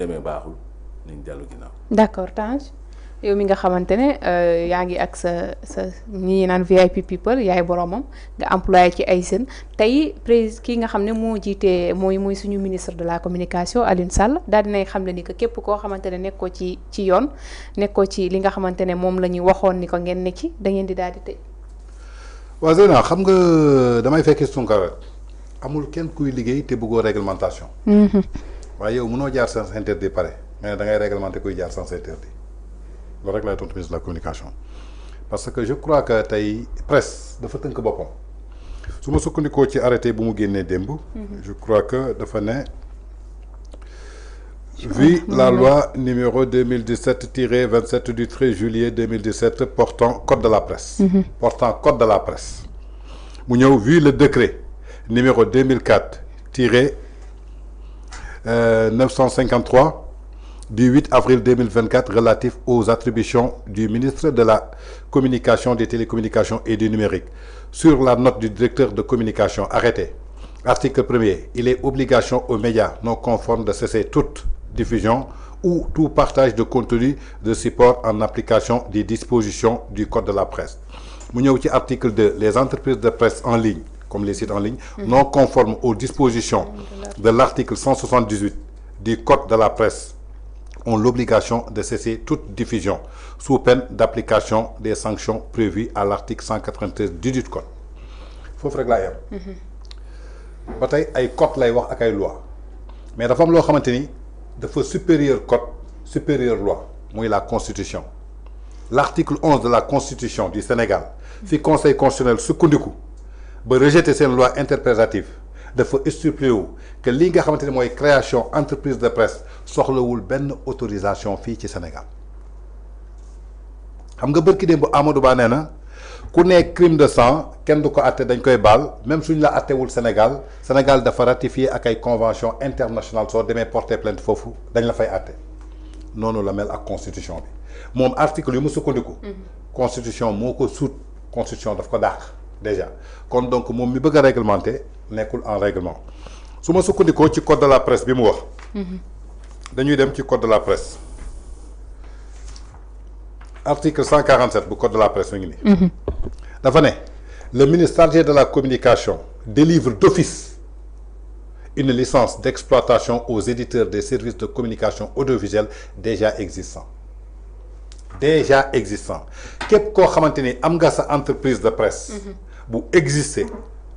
demee baaxul nañ dellu ginnaaw. d'accord Tange yow mi nga xamante ne yaa ngi ak sa ñi naan VIP people yaay boromam nga employé ci ay jeunes tey kii nga xam ne moo jiite mooy suñu ministre de la communication Alioune Sall daal dinay xam ne ni que képp koo xamante ne nekkoo ci yoon nekkoo ci li nga xamante ne moom la ñu waxoon ni ko ngeen ne ci da ngeen di daal di tëj. waaw Zeyna xam nga damay fekkee Tunkara amul kenn kuy liggéey te bëggoo réglementation. waaye yow mënoo jaar sens interdit pare mais da ngay réglementer kuy jaar sens interdit loolu rek laay tontu ministre de la communication parce que je crois que tey presse dafa tënk boppam su ma sukkandikoo ci arrêté bu mu génnee démb. je crois que dafa ne. vu la loi numéro 2017-27 du 13 juillet 2017 portant code de la presse. portant code de la presse. mu ñëw vu le décret numéro 2004-953 du 8 avril 2024 relatif aux attributions du ministre de la Communication, des Télécommunications et du Numérique sur la note du directeur de communication arrêté. Article 1er. Il est obligation aux médias non conformes de cesser toute diffusion ou tout partage de contenu de support en application des dispositions du Code de la presse. Mu ñëw ci article 2. Les entreprises de presse en ligne, comme les sites en ligne, non conformes aux dispositions de l'article 178 du Code de la presse ont l'obligation de cesser toute diffusion sous peine d'application des sanctions prévues à l'article 193 du dit code. Foofu rek laa yem. ba tey ay code lay wax ak ay loi mais dafa am loo xamante ni dafa supérieur code supérieur loi muy la constitution. L'article 11 de la constitution du Sénégal fi conseil constitutionnel sukkandiku ba rejeter seen loi interprétative dafa stipulé wu que li nga xamante ni mooy création entreprise de presse soxlawul benn autorisation fii ci Sénégal. xam nga bërki démb bu Amadou Ba nee na ku ne crime de sang kenn du ko atte dañ koy baal même suñ la attewul Sénégal Sénégal dafa ratifié ak ay convention internationale soo demee porter plainte foofu dañ la fay atte noonu la mel ak constitution bi moom article yu mu sukkandiku. constitution moo ko suut constitution daf ko dàq déjà kon donc moom mi bëgg a réglementer nekkul en règlement su ma sukkandikoo ci code de la presse bi mu wax. dañuy dem ci code de la presse. article 147 du code de la presse mi ngi nii. dafa ne le ministre chargé de la communication délivre d'office une licence d'exploitation aux éditeurs des services de communication audiovisuelle déjà existants. képp koo xamante ni am nga sa entreprise de presse. bu exister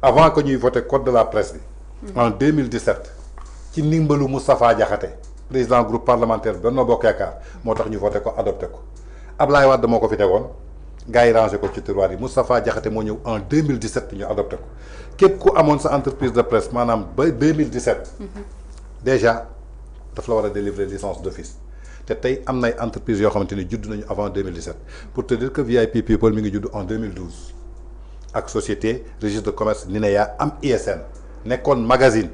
avant que ñuy voter code de la presse bi. en 2017 ci ndimbalu Moustapha Diakhaté président groupe parlementaire Benno Bokk Yaakaar moo tax ñu voté ko adopté ko Ablaye Wade moo ko fi tegoon gars yi rangé ko ci tiroir yi Moustapha Diakhaté moo ñëw en 2017 ñu adopté ko képp ku amoon sa entreprise de presse maanaam ba 2017. déjà daf la war a délivrer licence d'office te tey am nay entreprise yoo xamante ni judd nañu avant 2017 pour te dire que VIP People mi ngi judd en 2012 ak société registre de commerce NINEA am ISN nekkoon magazine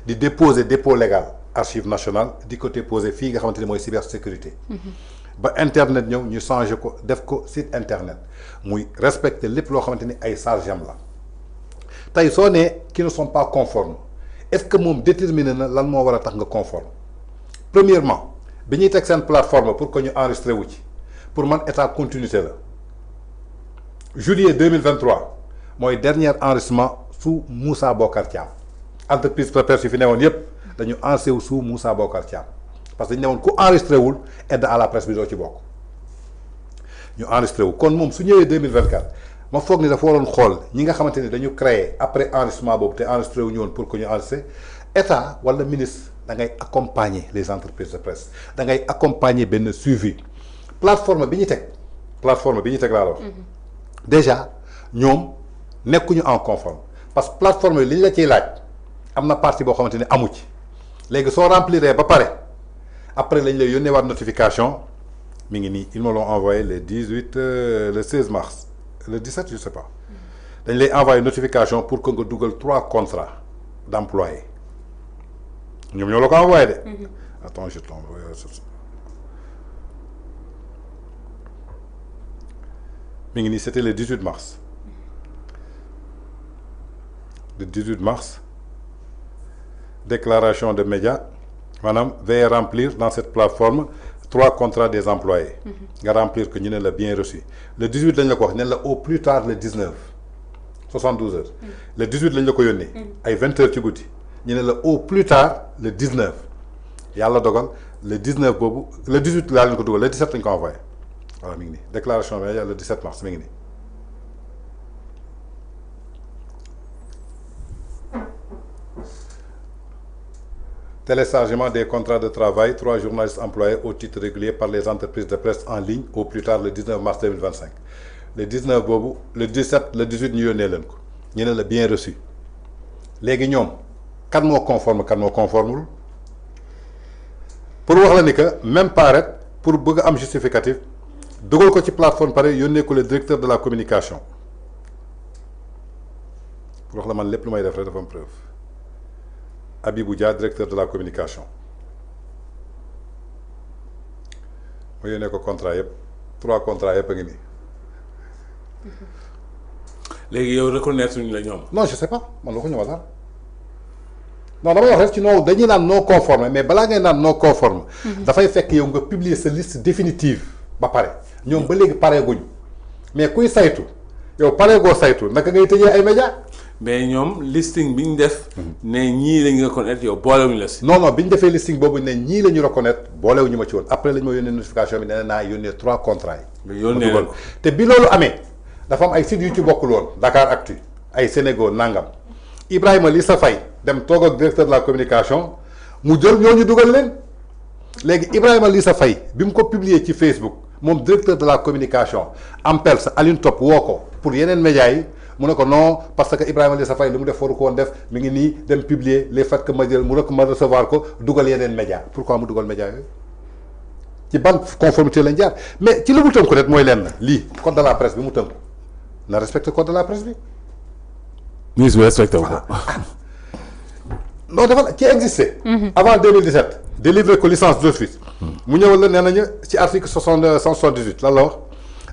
di déposer dépôt légal archive nationale di ko déposer fii nga xamante ni mooy cybersécurité. ba internet ñëw ñu changé ko def ko site internet muy respecter lépp loo xamante ni ay chargem la tey soo nee qui ne sont pas conformes est-ce que moom déterminer na lan moo war a tax nga conforme premièrement bi ñuy teg seen plateforme pour que ñu enregistré wu ci pour man état continuité la juillet 2023 mooy dernier enregistrement sous Moussa Bokar Thiam entreprise prépare yu fi newoon yépp dañu enregistré wu sous Moussa Bokar Thiam parce que dañu newoon ku enregistré wul aide à la presse bi doo ci bokk ñu enregistré wu kon moom su ñëwee 2024 ma foog ni dafa waroon xool ñi nga xamante ni dañu créé après enregistrement boobu te enregistré wu ñu woon pour que ñu enregistré état wala ministre da ngay accompagner les entreprises de presse da ngay accompagner benn suivi plateforme bi ñu teg laa la wax déjà ñoom nekkuñu en conforme parce que plateforme bi li ñu la ciy laaj am na partie boo xamante ni amu ci léegi soo rempliré ba pare après lañ lay yónnee waat notification mi ngi nii ils me l'ont envoyé le 18 le 16 mars le 17 je sais pas dañ lay envoyé notification pour que nga dugal 3 contrats d'employés ñoom ñoo la ko envoyé de. attends je t'envoie mi ngi nii c'était le 18 mars le 18 mars déclaration de médias Madame, veuillez remplir dans cette plateforme 3 contrats des employés. Nga remplir que ñu ne la bien reçu. Le 18 lañ la ko wax ne la au plus tard le 19 72 heures. Le 18 lañ la ko yónnee. ay 20 heures ci guddi. ñu ne la au plus tard le 19 yàlla dogal le 19 boobu le 18 laa leen ko dugal le 17 lañ ko envoyé voilà mi ngi nii déclaration bi le 17 mars mi ngi nii. Téléchargement des contrats de travail, 3 journalistes employés au titre régulier par les entreprises de presse en ligne au plus tard le 19 mars 2025. Le 19 boobu le 17 le 18 ñu yónnee leen ko ñu ne la bien reçu léegi ñoom kan moo conforme kan moo conformul pour wax la ni que même pas rek pour bëgg am justificatif dugal ko ci plateforme pare yónnee ko le directeur de la communication pour wax la man lépp lu may def rek dafa am preuve. Abibou Dia, directeur de la communication. Je suis contrat, 3 contrats. Les reconnaître la ñom. Non, je ne sais pas. Je ne sais pas. Non, d'abord, tu as non conforme, mais si tu non conforme, il faut que tu publies cette liste définitive. Nous avons parlé. Mais quand tu sais tout, tu as parlé de ça, tu as des médias. Mais ñom listing biñ def né ñi lañu reconnaître yow boolewuñ la ci. Non biñ défé listing bobu né ñi lañu reconnaître boolewuñu ma ci won après lañ ma yónnee notification bi né na yónnee 3 contrats yi. yónnee té bi lolu amé dafa am ay sites yu ci bokkul won Dakar Actu ay Sénégal nangam Ibrahima Lissa Faye dem toog ak directeur de la communication mu jël ñooñu dugal leen légui Ibrahima Lissa Faye bim ko publier ci Facebook mom directeur de la communication Ampel sa Aline Top woko pour yenen médias yi. mu ne ko non parce que Ibrahima Lissa Faye li mu def waru ko woon def mi ngi nii dem publier les faits que ma jël mu ne ko ma recevoir ko dugal yeneen média pourquoi mu dugal média yooyu ci ban conformité lañ jaar mais ci li mu tënku rek mooy lenn lii code de la presse bi mu tënku na respecte code de la presse bi. ministre bi respecté wu ko. non dafa ci existé. avant 2017 délivré ko licence d'office. mu ñëwal la nee nañu ci article 178 lan la wax.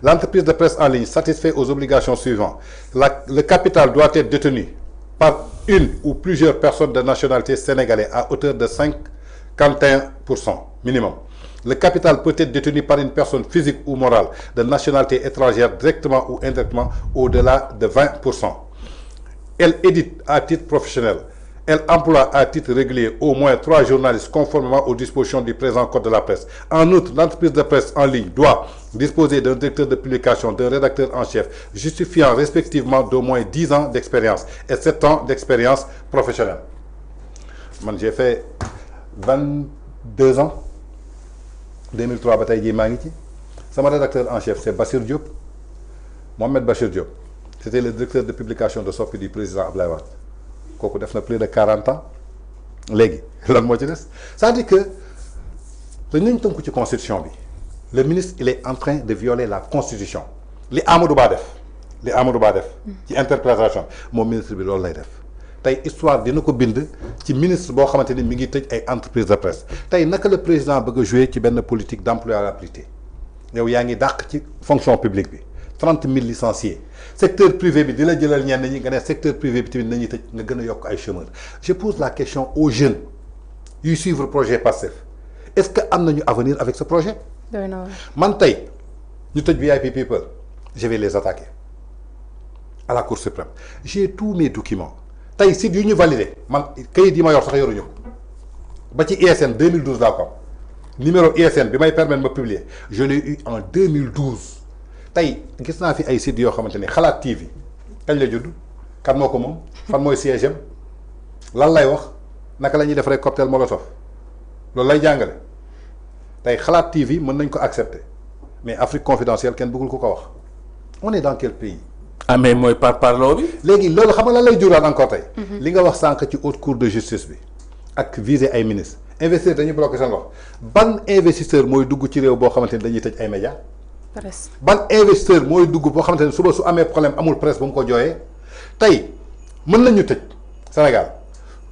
L'entreprise de presse en ligne satisfait aux obligations suivantes. Le capital doit être détenu par une ou plusieurs personnes de nationalité sénégalaise à hauteur de 51% minimum. Le capital peut être détenu par une personne physique ou morale de nationalité étrangère directement ou indirectement au-delà de 20%. Elle édite à titre professionnel. Elle emploie à titre régulier au moins 3 journalistes conformément aux dispositions du présent code de la presse. En outre, l'entreprise de presse en ligne doit disposer d'un directeur de publication, d'un rédacteur en chef, justifiant respectivement d'au moins 10 ans d'expérience et 7 ans d'expérience professionnelle. Moi, j'ai fait 22 ans. 2003, Mon rédacteur en chef, c'est Bassir Diop. Mohamed Bachir Diop. C'était le directeur de publication de sortie du président Abdoulaye Wade. Kooku def na plus de 40 ans léegi lan moo ci des c'est-à-dire que dañu tënku ci constitution bi le ministre il est en train de violer la constitution li Amadou Ba def ci interprétation moom ministre bi loolu lay def tey histoire dina ko bind ci ministre boo xamante ni mi ngi tëj ay entreprise de presse tey naka le président bëgg a jouer ci benn politique d'employabilité yow yaa ngi dàq ci fonction publique bi 30 000 licenciés secteur privé bi di la jëlal ñenn ñi nga ne secteur privé bi tamit nañuy tëj nga gën a yokk ay chômeurs je pose la question aux jeunes yuy suivre projet PASTEF est-ce que am nañu avenir avec ce projet. man tey ñu tëj VIP people je vais les attaquer à la Cour suprême j'ai tous mes documents tey sites yu ñu validé man kayit yi ma yor sax yoruñu ko ba ci ISN 2012 laa ko am numéro ISN bi may permettre ma publier je l'ai eu en 2012. tey gis naa fi ay sites yoo xamante ni Xalaat TV kañ la judd kan moo ko moom fan mooy siège am lan lay wax naka la ñuy def rek cocktail molotov loolu lay jàngale tey Xalaat TV mën nañ ko accepter mais Afrique confidentielle kenn bëggul ko wax on est dans quel pays. ah mais mooy parloo bi. léegi loolu xam nga lan lay juraat encore tey. li nga wax sànq ci haute cour de justice bi ak viser ay ministres investisseurs dañuy bloqué seen wax ban investisseur mooy dugg ci réew boo xamante ni dañuy tëj ay médias. ban investisseur mooy dugg boo xamante ne suba su amee problème amul presse bu mu ko jooyee tey mën nañu tëj Sénégal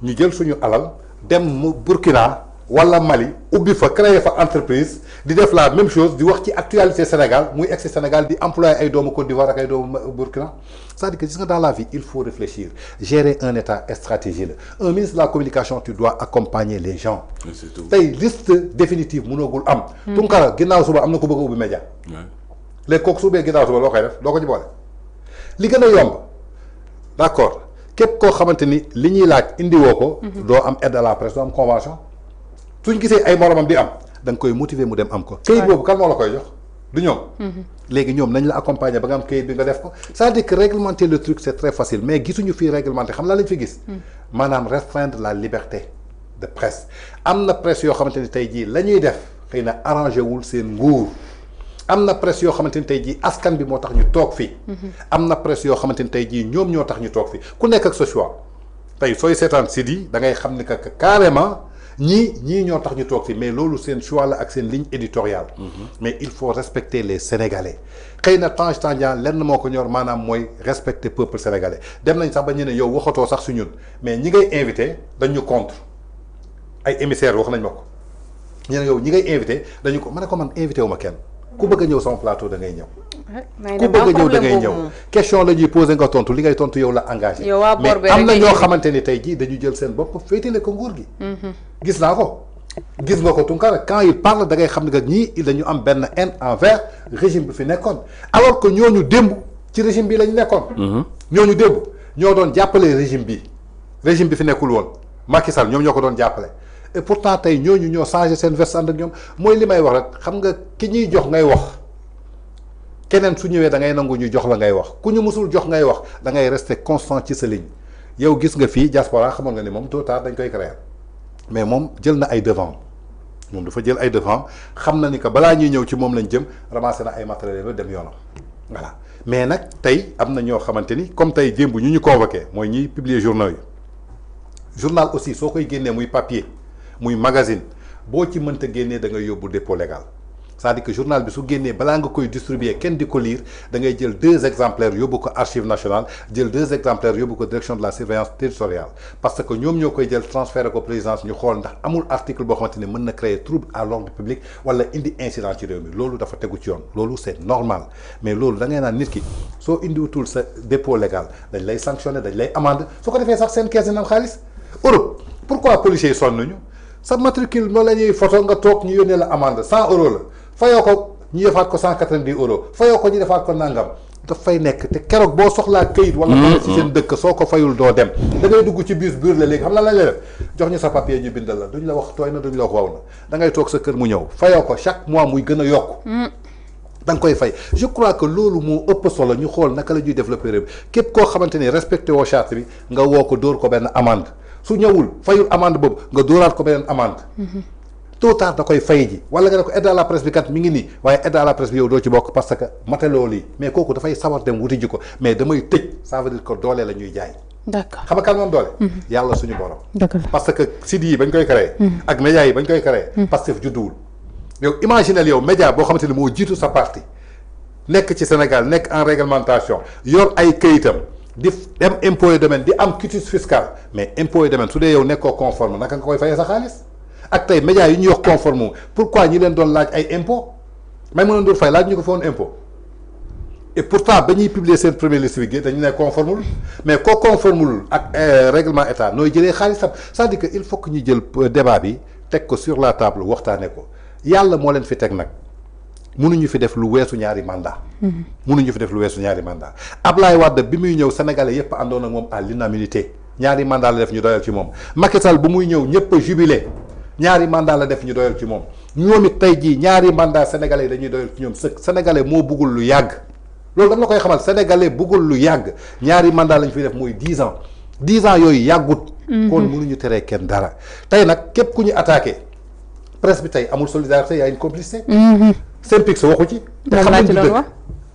ñu jël suñu alal dem mu Burkina wala Mali ubbi fa créer fa entreprise di def la même chose di wax ci actualité Sénégal muy ex Sénégal di employer ay doomu Côte d'Ivoire ak ay doomu Burkina. C'est-à-dire que gis nga dans la vie il faut réfléchir gérer un état stratégie la un ministre de la communication tu dois accompagner les gens. c'est tout tey liste définitive mënoogul am. Tunkara ginnaaw suba am na ko bëgg a ubbi média. léegi kooku su ubbee ginnaaw suba loo koy def doo ko ci boole. li gën a yomb d'accord képp koo xamante ni li ñuy laaj indiwoo ko. doo am aide à la presse doo am convention. suñ gisee ay moromam di am da nga koy motiver mu dem am ko. këyit boobu kan moo la koy jox du ñoom. léegi ñoom nañ la accompagner ba nga am këyit bi nga def ko c'est-à-dire que réglementer le truc c'est très facile mais gisuñu fii réglementer xam la lañ fi gis. maanaam restreindre la liberté de presse. am na presse yoo xamante ni tey jii la ñuy def xëy na arrangé wul seen nguur. am na presse yoo xamante ni tey jii askan bi moo tax ñu toog fii. am na presse yoo xamante ni tey jii ñoom ñoo tax ñu toog fii ku nekk ak sa choix tey sooy seetaan site yi da ngay xam ni que carrément ñii ñoo tax ñu toog fii mais loolu seen choix la ak seen ligne éditoriale. mais il faut respecter les Sénégalais xëy na Tange Tandian lenn moo ko ñor maanaam mooy respecter peuple sénégalais dem nañ sax ba ñu ne yow waxatoo sax su ñun mais ñi ngay invité dañu contre ay émissaires wax nañ ma ko ñu ne yow ñi ngay invité dañu ko man invité wu ma kenn. ku bëgg a ñëw sama plateau da ngay ñëw. ku bëgg a ñëw da ngay ñëw question la ñuy posé nga tontu li ngay tontu yow la engagé. mais am na ñoo xamante ni tey jii dañu jël seen bopp féetale ko nguur gi. gis naa ko gis nga ko Tunkara quand il parle da ngay xam ne que ñii dañu am benn haine envers régime bi fi nekkoon alors que ñooñu démb ci régime bi lañu nekkoon. ñooñu démb ñoo doon jàppale régime bi fi nekkul woon Macky Sall ñoom ñoo ko doon jàppale. et pourtant tey ñooñu ñoo changé seen veste ànd ak ñoom mooy li may wax rek xam nga ki ñuy jox ngay wax keneen su ñëwee da ngay nangu ñu jox la ngay wax ku ñu mësul jox ngay wax da ngay rester constant ci sa ligne yow gis nga fii diaspora xamoon nga ni moom tôt ou tard dañ koy créer mais moom jël na ay devant moom dafa jël ay devant xam na ni que balaa ñuy ñëw ci moom lañ jëm ramassé na ay matériel dem yoonam voilà mais nag tey am na ñoo xamante ni comme tey démb ñu convoqué mooy ñiy publier journaux yi journal aussi soo koy génnee muy papier. muy magazine boo ci mënta génnee da ngay yóbbu dépôt légal c'est-à-dire que journal bi su génnee balaa nga koy distribuer kenn di ko lire da ngay jël 2 exemplaires yóbbu ko archive nationale jël 2 exemplaires yóbbu ko direction de la surveillance territoriale parce que ñoom ñoo koy jël transféré ko présidence ñu xool ndax amul article boo xamante ni mën na créer trouble à l'ordre public wala indi incident ci réew mi loolu dafa tegu ci yoon loolu c'est normal mais loolu da ngay naan nit ki soo indiwutul sa dépôt légal dañ lay sanctionner dañ lay amende su ko defee sax seen kees dina am xaalis Europe pourquoi policiers yi sonn nañu sa matricule noonu la ñuy photo nga toog ñu yónnee la amende 100 euros la fayoo ko ñu defaat ko 190 euros fayoo ko ñu defaat ko nangam dafay nekk te keroog boo soxlaa këyit wala nga ci seen dëkk soo ko fayul doo dem da ngay dugg ci bus biir la léegi xam la lañ lay def jox ñu sa papier ñu bindal la duñ la wax tooy na duñ la wax waw na da ngay toog sa kër mu ñëw fayoo ko chaque mois muy gën a yokk da nga koy fay je crois que loolu moo ëpp solo ñu xool naka la ñuy développer réew képp koo xamante ni respecté woo charte bi nga woo ko dóor ko benn amende su ñëwul fayul amende boobu nga dóoraat ko beneen amende tôt ou tard da koy fay ji wala nga ne ko aide à la presse bi kat mi ngi nii waaye aide à la presse bi yow doo ci bokk parce que mateloo lii mais kooku dafay sawar dem wuti ji ko mais damay tëj ça veut dire que doole la ñuy jaay. d'accord xam nga kan moom doole. yàlla suñu borom. d'accord parce que site yi bañ koy créé. ak médias yi bañ koy créé. Pastef judduwul. yow imaginel yow média boo xamante ni moo jiitu sa parti nekk ci Sénégal nekk en réglementation yor ay këyitam. di dem impôt et domaine di am quitus fiscal mais impôt et domaine su dee yow nekkoo conforme naka nga koy fayee sa xaalis ak tey médias yi ñuy wax conforme pourquoi ñi leen doon laaj ay impôt may mënoon doon fay laaj ñu ko fa woon impôt et pourtant ba ñuy publier seen première liste bi dañu ne conformul mais koo conformul ak règlement état nooy jëlee xaalisam c'est-à-dire que il faut que ñu jël débat bi teg ko sur la table waxtaanee ko yàlla moo leen fi teg nag. mënuñu fi def lu weesu ñaari mandat mënuñu fi def lu weesu ñaari mandat Ablaye Wade bi muy ñëw sénégalais yépp àndoon ak moom à l'unanimité ñaari mandat la def ñu doyal ci moom Macky Sall bu muy ñëw ñëpp a jubilé ñaari mandat la def ñu doyal ci moom ñoom it tey jii ñaari mandat sénégalais yi dañuy doyal ci ñoom sëkk sénégalais moo bëggul lu yàgg loolu dama la koy xamal sénégalais bëggul lu yàgg ñaari mandat lañ fiy def mooy 10 ans 10 ans yooyu yàggut kon mënuñu teree kenn dara tey nag képp ku ñu attaqué presse bi tey amul solidarité y a une complicité Synpics waxu ci. te xam nañ ci dëgg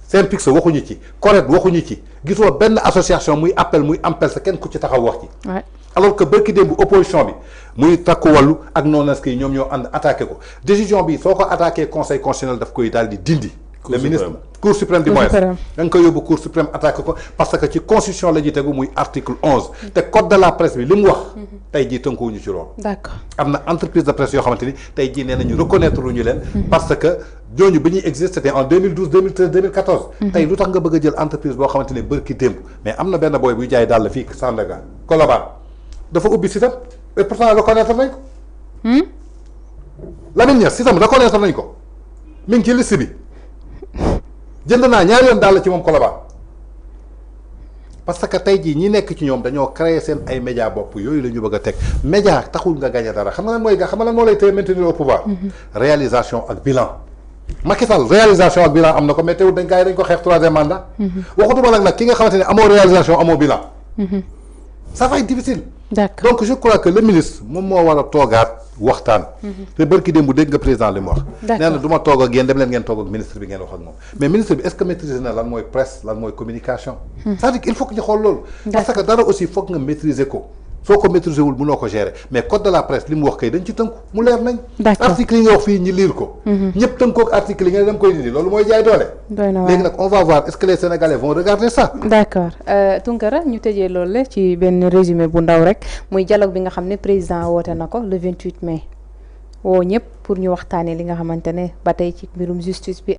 Synpics waxuñu ci correct waxuñu ci gisoo benn association muy appel muy ampel sa kenn ku ci taxaw wax ci. alors que bërki démb opposition bi muy takku wàllu ak non inscrits ñoom ñoo ànd attaqué ko décision bi soo ko attaqué conseil constitutionnel daf koy daal di dindi le ministre cour suprême du moins da nga koy yóbbu cour suprême attaque ko parce que ci constitution la ji tegu muy article 11 te code de la presse bi li mu wax tey jii tënkuwuñu ci loolu d'accord am na entreprise de presse yoo xamante ni tey jii nee nañu reconnaître lu ñu leen parce que ñooñu bi ñuy existe c'était en 2012 2013 2014 tey lu tax nga bëgg a jël entreprise boo xamante ni bërki démb mais am na benn booy buy jaay dàll fii Sandaga Colobane dafa ubbi sitam et pourtant reconnaître nañ ko Lamine Niass sitam reconnaître nañ ko mi ngi ci liste bi jënd naa ñaari yoon daal ci moom Colobane parce que tey jii ñi nekk ci ñoom dañoo créer seen ay média bopp yooyu la ñu bëgg a teg média taxul nga gagné dara xam nga lan mooy xam nga lan moo lay téye maintenir au pouvoir réalisation ak bilan Macky Sall réalisation ak bilan am na ko mais teewul dañ gars yi dañ ko xeex troisième mandat waxutuma nag ki nga xamante ne amoo réalisation amoo bilan ça va être difficile d'accord donc je crois que le ministre moom moo war a toogaat waxtaan te barki démb bu dégg nga président li mu wax nee na du ma toog ak yéen dem leen ngeen toog ak ministre bi ngeen wax ak moom mais ministre bi est-ce que maîtriser na lan mooy presse lan mooy communication c'est-à-dire il faut que ñu xool loolu parce que dara aussi foog nga maîtriser ko soo ko maîtriser wul mënoo ko gérer mais code de la presse li mu wax kay dañ ci tënku mu leer nañ article yi nga wax fii ñi lire ko ñëpp tënkoo ak article yi nga ne dama koy dindi loolu mooy jaay doole léegi nag on va voir est-ce que les Sénégalais vont regarder ça d'accord Tounkara ñu tëjee loolu la ci benn résumé bu ndaw rek muy dialogue bi nga xam ne président woote na ko le 28 mai woo ñëpp pour ñu waxtaanee li nga xamante ne ba tey ci mbirum justice bi